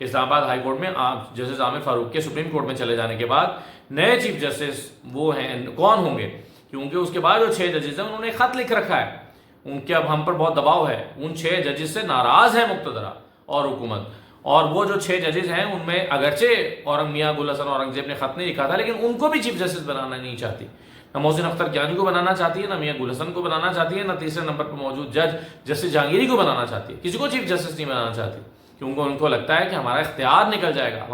اسلام آباد high court میں justice عامر فاروق کے سپریم کورٹ میں چلے جانے کے بعد نئے چیف جسٹس وہ ہیں کون ہوں گے، کیونکہ اس کے بعد جو 6 ججز ہیں انہوں نے خط لکھ رکھا ہے ان کے، اب ہم پر بہت دباؤ ہے، ان 6 ججز سے ناراض ہے مقتدرہ اور حکومت، اور وہ جو 6 ججز ہیں ان میں اگرچہ میاں گل حسن اورنگزیب نے خط نہیں لکھا تھا لیکن ان کو بھی چیف جسٹس بنانا نہیں چاہتی، نہ محسن اختر گیانی کو بنانا چاہتی ہے، نہ میاں گل حسن کو بنانا چاہتی ہے، نہ تیسرے نمبر پر موجود جج جسٹس جہانگیری کو بنانا چاہتی ہے، کسی کو چیف جسٹس نہیں بنانا چاہتی، کیونکہ ان کو لگتا ہے کہ ہمارا اختیار نکل جائے گا،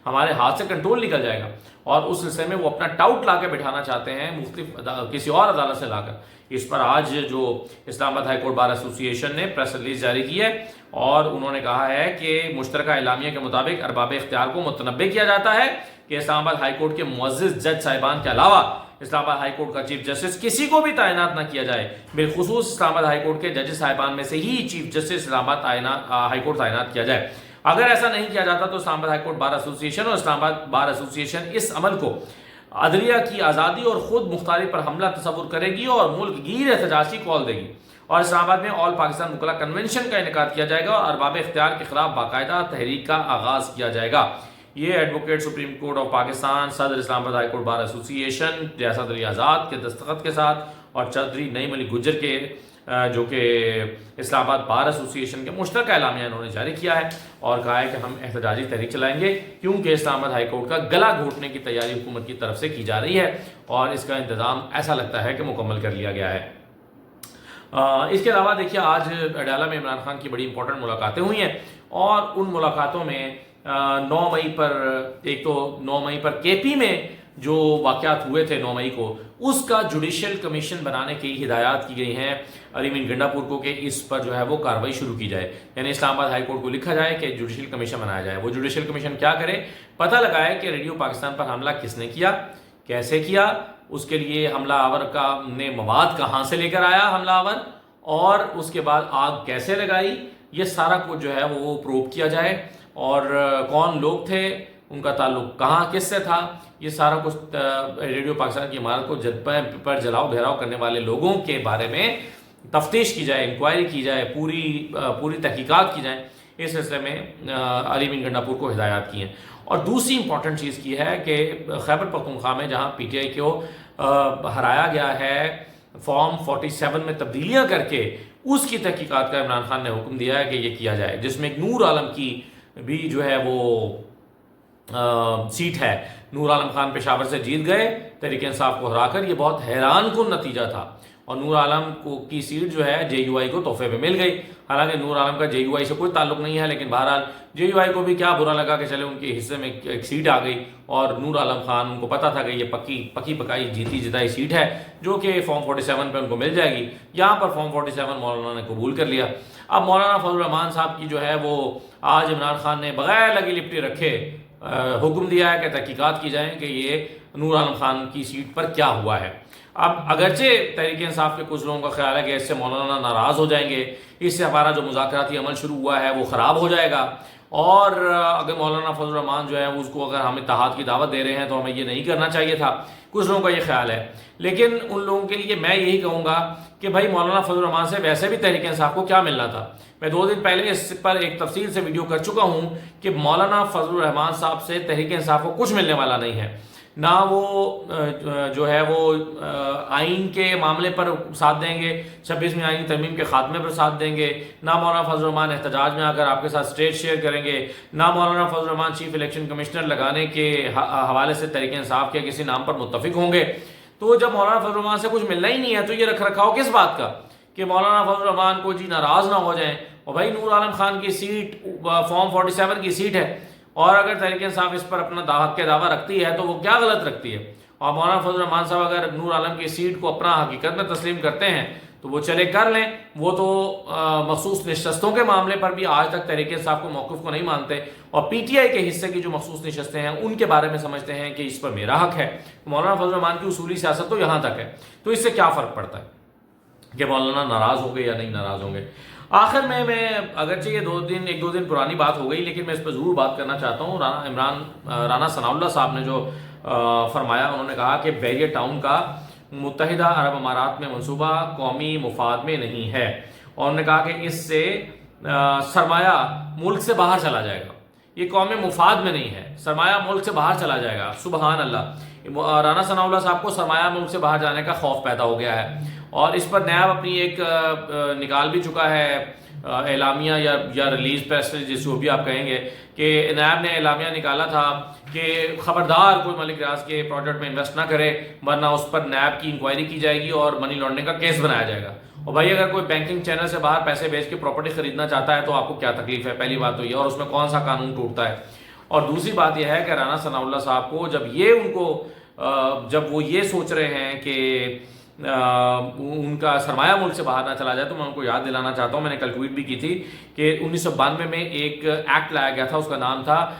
ہمارے ہاتھ سے کنٹرول نکل جائے گا، اور اس سلسلے میں وہ اپنا ٹاؤٹ لا کے بٹھانا چاہتے ہیں مختلف کسی اور عدالت سے لا کر۔ اس پر آج جو اسلام آباد ہائی کورٹ بار ایسوسی ایشن نے پریس ریلیز جاری کی ہے اور انہوں نے کہا ہے کہ مشترکہ اعلامیہ کے مطابق ارباب اختیار کو متنبع کیا جاتا ہے کہ اسلام آباد ہائی کورٹ کے معزز جج صاحبان کے علاوہ اسلام آباد ہائی کورٹ کا چیف جسٹس کسی کو بھی تعینات نہ کیا جائے، بالخصوص اسلام آباد ہائی کورٹ کے جج صاحبان میں سے ہی چیف جسٹس اسلام آباد ہائی کورٹ تعینات کیا جائے۔ اگر ایسا نہیں کیا جاتا تو اسلام آباد ہائی کورٹ بار ایسوسی ایشن اور اسلام آباد بار ایسوسی ایشن اس عمل کو عدلیہ کی آزادی اور خود مختاری پر حملہ تصور کرے گی اور ملک گیر احتجاج کی کال دے گی، اور اسلام آباد میں آل پاکستان وکلاء کنونشن کا انعقاد کیا جائے گا اور ارباب اختیار کے خلاف باقاعدہ تحریک کا آغاز کیا جائے گا۔ یہ advocate supreme court of Pakistan صدر اسلام آباد ہائی کورٹ بار ایسوسی ایشن ریاست علی آزاد کے دستخط کے ساتھ اور چودھری نعیم علی گجر کے جو کہ اسلام آباد بار ایسوسی ایشن کے مشترکہ اعلامیہ انہوں نے جاری کیا ہے اور کہا ہے کہ ہم احتجاجی تحریک چلائیں گے کیونکہ اسلام آباد ہائی کورٹ کا گلا گھونٹنے کی تیاری حکومت کی طرف سے کی جا رہی ہے اور اس کا انتظام ایسا لگتا ہے کہ مکمل کر لیا گیا ہے۔ اس کے علاوہ دیکھیے آج اڈالہ میں عمران خان کی بڑی امپورٹنٹ ملاقاتیں ہوئی ہیں اور ان ملاقاتوں میں 9 مئی پر ایک تو 9 مئی پر کے پی میں جو واقعات ہوئے تھے 9 مئی کو اس کا جوڈیشل کمیشن بنانے کی ہدایات کی گئی ہیں علی امین گنڈاپور کو کہ اس پر جو ہے وہ کارروائی شروع کی جائے، یعنی اسلام آباد ہائی کورٹ کو لکھا جائے کہ جوڈیشل کمیشن بنایا جائے۔ وہ جوڈیشل کمیشن کیا کرے، پتہ لگائے کہ ریڈیو پاکستان پر حملہ کس نے کیا، کیسے کیا، اس کے لیے حملہ آور کا نے مواد کہاں سے لے کر آیا حملہ آور، اور اس کے بعد آگ کیسے لگائی، یہ سارا کچھ جو ہے وہ پروب کیا جائے، اور کون لوگ تھے، ان کا تعلق کہاں کس سے تھا، یہ سارا کچھ ریڈیو پاکستان کی عمارت کو پر جلاؤ گھیراؤ کرنے والے لوگوں کے بارے میں تفتیش کی جائے، انکوائری کی جائے، پوری تحقیقات کی جائیں۔ اس سلسلے میں علی امین گنڈاپور کو ہدایات کی ہیں۔ اور دوسری امپورٹنٹ چیز کی ہے کہ خیبر پختونخوا میں جہاں پی ٹی آئی کو ہرایا گیا ہے فارم 47 میں تبدیلیاں کر کے، اس کی تحقیقات کا عمران خان نے حکم دیا ہے کہ یہ کیا جائے، جس میں ایک نور عالم کی بھی جو ہے وہ سیٹ ہے۔ نور عالم خان پشاور سے جیت گئے تحریک انصاف کو ہرا کر، یہ بہت حیران کن نتیجہ تھا، اور نور عالم کی سیٹ جو ہے جے یو آئی کو تحفے میں مل گئی، حالانکہ نور عالم کا جے یو آئی سے کوئی تعلق نہیں ہے، لیکن بہرحال جے یو آئی کو بھی کیا برا لگا کہ چلے ان کے حصے میں ایک سیٹ آ گئی، اور نور عالم خان ان کو پتا تھا کہ یہ پکی پکائی جیتی جتائی سیٹ ہے جو کہ فارم 47 پہ ان کو مل جائے گی۔ یہاں پر فارم 47 مولانا نے قبول کر لیا۔ اب مولانا فضل الرحمان صاحب کی جو ہے وہ آج عمران خان نے بغیر لگی لپٹی رکھے حکم دیا ہے کہ تحقیقات کی جائیں کہ یہ نور عالم خان کی سیٹ پر کیا ہوا ہے۔ اب اگرچہ تحریک انصاف کے کچھ لوگوں کا خیال ہے کہ اس سے مولانا ناراض ہو جائیں گے، اس سے ہمارا جو مذاکراتی عمل شروع ہوا ہے وہ خراب ہو جائے گا، اور اگر مولانا فضل الرحمان جو ہے اس کو اگر ہم اتحاد کی دعوت دے رہے ہیں تو ہمیں یہ نہیں کرنا چاہیے تھا، کچھ لوگوں کا یہ خیال ہے۔ لیکن ان لوگوں کے لیے میں یہی کہوں گا کہ بھائی مولانا فضل الرحمان سے ویسے بھی تحریک انصاف کو کیا ملنا تھا۔ میں 2 دن پہلے اس پر ایک تفصیل سے ویڈیو کر چکا ہوں کہ مولانا فضل الرحمان صاحب سے تحریک انصاف کو کچھ ملنے والا نہیں ہے، نہ وہ جو ہے وہ آئین کے معاملے پر ساتھ دیں گے، 26ویں آئین ترمیم کے خاتمے پر ساتھ دیں گے، نہ مولانا فضل الرحمان احتجاج میں آ کر آپ کے ساتھ اسٹیج شیئر کریں گے، نہ مولانا فضل الرحمان چیف الیکشن کمشنر لگانے کے حوالے سے تحریک انصاف کے کسی نام پر متفق ہوں گے۔ تو جب مولانا فضل الرحمان سے کچھ ملنا ہی نہیں ہے تو یہ رکھ رکھاؤ کس بات کا کہ مولانا فضل الرحمان کو جی ناراض نہ ہو جائیں، اور بھائی نور عالم خان کی سیٹ فارم 47 کی سیٹ ہے، اور اگر تحریک انصاف اس پر اپنا حق کے دعویٰ رکھتی ہے تو وہ کیا غلط رکھتی ہے، اور مولانا فضل الرحمان صاحب اگر نور عالم کی سیٹ کو اپنا حقیقت میں تسلیم کرتے ہیں تو وہ چلے کر لیں۔ وہ تو مخصوص نشستوں کے معاملے پر بھی آج تک تحریک انصاف کو موقف کو نہیں مانتے، اور پی ٹی آئی کے حصے کی جو مخصوص نشستیں ہیں ان کے بارے میں سمجھتے ہیں کہ اس پر میرا حق ہے۔ مولانا فضل الرحمان کی اصولی سیاست تو یہاں تک ہے، تو اس سے کیا فرق پڑتا ہے کہ مولانا ناراض ہوں گے یا نہیں ناراض ہوں گے۔ آخر میں اگرچہ یہ 1-2 دن پرانی بات ہو گئی، لیکن میں اس پہ ضرور بات کرنا چاہتا ہوں۔ رانا ثناء اللہ صاحب نے جو فرمایا، انہوں نے کہا کہ بحریہ ٹاؤن کا متحدہ عرب امارات میں منصوبہ قومی مفاد میں نہیں ہے، اور انہوں نے کہا کہ اس سے سرمایہ ملک سے باہر چلا جائے گا۔ یہ قوم مفاد میں نہیں ہے. سرمایہ ملک سے باہر چلا جائے گا. سبحان اللہ. رانا ثناء اللہ صاحب کو سرمایہ ملک سے باہر جانے کا خوف پیدا ہو گیا ہے اور اس پر نیب اپنی ایک نکال بھی چکا ہے اعلامیہ یا ریلیز پریس جس کو بھی آپ کہیں گے کہ نیب نے اعلامیہ نکالا تھا کہ خبردار کوئی ملک ریاض کے پروجیکٹ میں انویسٹ نہ کرے ورنہ اس پر نیب کی انکوائری کی جائے گی اور منی لانڈرنگ کا کیس بنایا جائے گا. اور بھائی اگر کوئی بینکنگ چینل سے باہر پیسے بھیج کے پراپرٹی خریدنا چاہتا ہے تو آپ کو کیا تکلیف ہے؟ پہلی بات تو یہ. اور اس میں کون سا قانون ٹوٹتا ہے؟ اور دوسری بات یہ ہے کہ رانا ثناء اللہ صاحب کو جب وہ یہ سوچ رہے ہیں کہ ان کا سرمایہ ملک سے باہر نہ چلا جائے تو میں ان کو یاد دلانا چاہتا ہوں. میں نے کل ٹویٹ بھی کی تھی کہ 1992 میں ایک ایکٹ لایا گیا تھا, اس کا نام تھا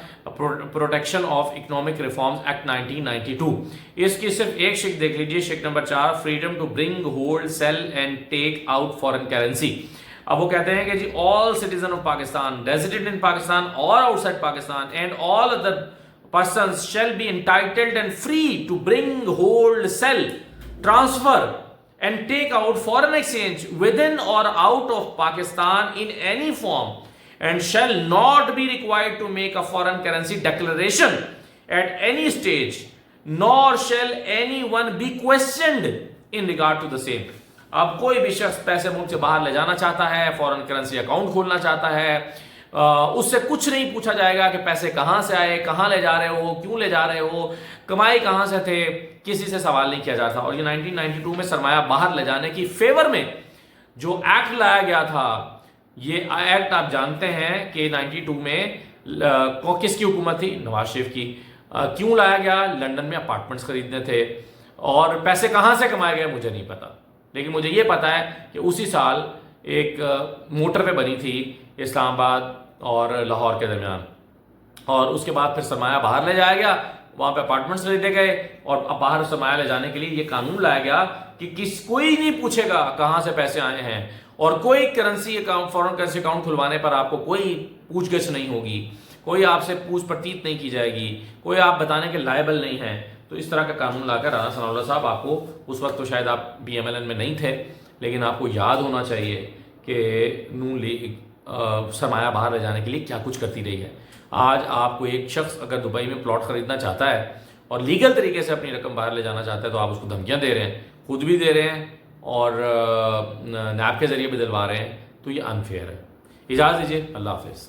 protection of economic reforms act 1992. اس کی صرف ایک شک دیکھ لیجیے, شک نمبر 4, freedom to bring, hold, sell and take out foreign currency. اب وہ کہتے ہیں کہ جی all citizen of Pakistan resident in Pakistan اور outside Pakistan and all other persons shall be entitled and free to bring, hold, sell, transfer and take out foreign exchange within or out of Pakistan in any form and shall not be required to make a foreign currency declaration at any stage, nor shall anyone be questioned in regard to the same. اب کوئی بھی شخص پیسے ملک سے باہر لے جانا چاہتا ہے, فورن کرنسی اکاؤنٹ کھولنا چاہتا ہے, اس سے کچھ نہیں پوچھا جائے گا کہ پیسے کہاں سے آئے, کہاں لے جا رہے ہو, کیوں لے جا رہے ہو, کمائی کہاں سے تھے, کسی سے سوال نہیں کیا جاتا. اور یہ 1992 میں سرمایہ باہر لے جانے کی فیور میں جو ایکٹ لایا گیا تھا, یہ ایکٹ آپ جانتے ہیں کہ 92 میں کس کی حکومت تھی؟ نواز شریف کی. کیوں لایا گیا؟ لنڈن میں اپارٹمنٹس خریدنے تھے. اور پیسے کہاں سے کمائے گئے مجھے نہیں پتا, لیکن مجھے یہ پتا ہے کہ اسی سال ایک موٹر وے بنی تھی اسلام آباد اور لاہور کے درمیان, اور اس کے بعد پھر سرمایہ باہر لے جایا گیا, وہاں پہ اپارٹمنٹس خریدے گئے اور اب باہر سرمایہ لے جانے کے لیے یہ قانون لایا گیا کہ کوئی نہیں پوچھے گا کہاں سے پیسے آئے ہیں, اور کوئی currency account, foreign currency account کھلوانے پر آپ کو کوئی پوچھ گچھ نہیں ہوگی, کوئی آپ سے پوچھ پرتیت نہیں کی جائے گی, کوئی آپ بتانے کے لائبل نہیں ہیں. تو اس طرح کا قانون لا کر رانا ثناء اللہ صاحب, آپ کو اس وقت تو شاید آپ BMLN میں نہیں تھے, لیکن آپ کو یاد ہونا چاہیے کہ نون لیگ سرمایہ باہر لے جانے کے لیے کیا کچھ کرتی رہی ہے. آج آپ کو ایک شخص اگر دبئی میں پلاٹ خریدنا چاہتا ہے اور لیگل طریقے سے اپنی رقم باہر لے جانا چاہتا ہے تو آپ اس کو دھمکیاں دے رہے ہیں, خود بھی دے رہے ہیں اور نیب کے ذریعے بھی دلوا رہے ہیں, تو یہ انفیئر ہے. اجازت دیجیے, اللہ حافظ.